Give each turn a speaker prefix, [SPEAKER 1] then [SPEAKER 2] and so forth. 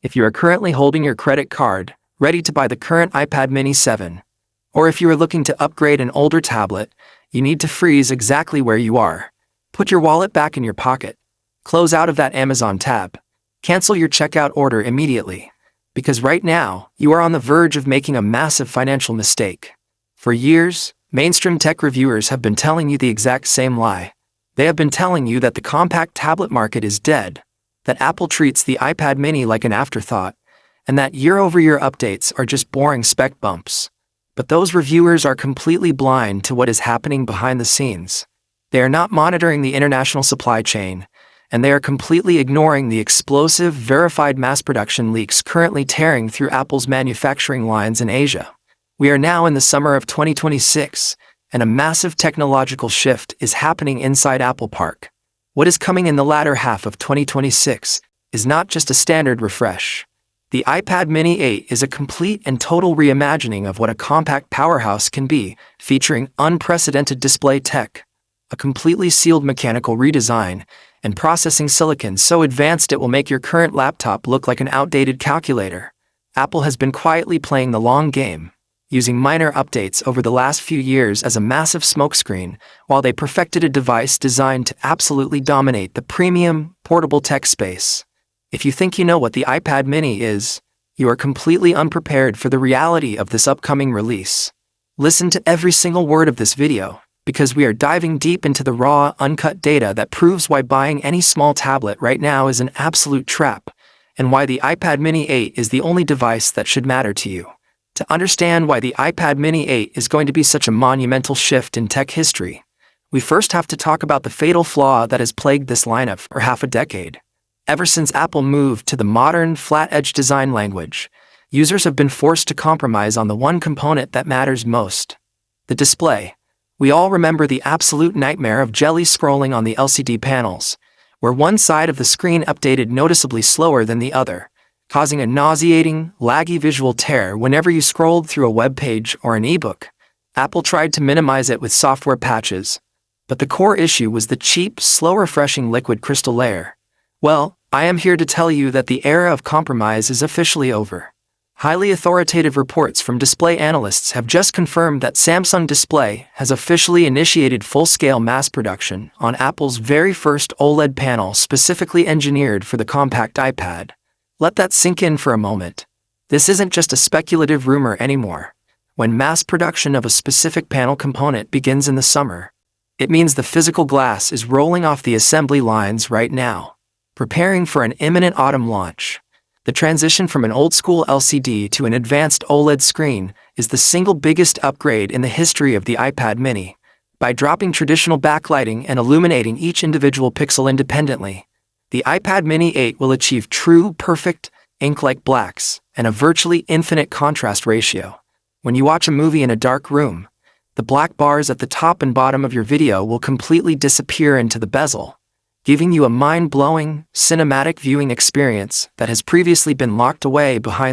[SPEAKER 1] If you are currently holding your credit card, ready to buy the current iPad mini 7, or if you are looking to upgrade an older tablet, you need to freeze exactly where you are. Put your wallet back in your pocket. Close out of that Amazon tab. Cancel your checkout order immediately. Because right now, you are on the verge of making a massive financial mistake. For years, mainstream tech reviewers have been telling you the exact same lie. They have been telling you that the compact tablet market is dead, that Apple treats the iPad mini like an afterthought, and that year-over-year updates are just boring spec bumps. But those reviewers are completely blind to what is happening behind the scenes. They are not monitoring the international supply chain, and they are completely ignoring the explosive, verified mass production leaks currently tearing through Apple's manufacturing lines in Asia. We are now in the summer of 2026, and a massive technological shift is happening inside Apple Park. What is coming in the latter half of 2026 is not just a standard refresh. The iPad mini 8 is a complete and total reimagining of what a compact powerhouse can be, featuring unprecedented display tech, a completely sealed mechanical redesign, and processing silicon so advanced it will make your current laptop look like an outdated calculator. Apple has been quietly playing the long game, using minor updates over the last few years as a massive smokescreen, while they perfected a device designed to absolutely dominate the premium, portable tech space. If you think you know what the iPad mini is, you are completely unprepared for the reality of this upcoming release. Listen to every single word of this video, because we are diving deep into the raw, uncut data that proves why buying any small tablet right now is an absolute trap, and why the iPad mini 8 is the only device that should matter to you. To understand why the iPad mini 8 is going to be such a monumental shift in tech history, we first have to talk about the fatal flaw that has plagued this lineup for half a decade. Ever since Apple moved to the modern, flat-edge design language, users have been forced to compromise on the one component that matters most: the display. We all remember the absolute nightmare of jelly scrolling on the LCD panels, where one side of the screen updated noticeably slower than the other, causing a nauseating, laggy visual tear whenever you scrolled through a web page or an ebook. Apple tried to minimize it with software patches, but the core issue was the cheap, slow-refreshing liquid crystal layer. Well, I am here to tell you that the era of compromise is officially over. Highly authoritative reports from display analysts have just confirmed that Samsung Display has officially initiated full-scale mass production on Apple's very first OLED panel specifically engineered for the compact iPad. Let that sink in for a moment. This isn't just a speculative rumor anymore. When mass production of a specific panel component begins in the summer, it means the physical glass is rolling off the assembly lines right now, preparing for an imminent autumn launch. The transition from an old-school LCD to an advanced OLED screen is the single biggest upgrade in the history of the iPad mini. By dropping traditional backlighting and illuminating each individual pixel independently, the iPad mini 8 will achieve true, perfect, ink-like blacks and a virtually infinite contrast ratio. When you watch a movie in a dark room, the black bars at the top and bottom of your video will completely disappear into the bezel, giving you a mind-blowing, cinematic viewing experience that has previously been locked away behind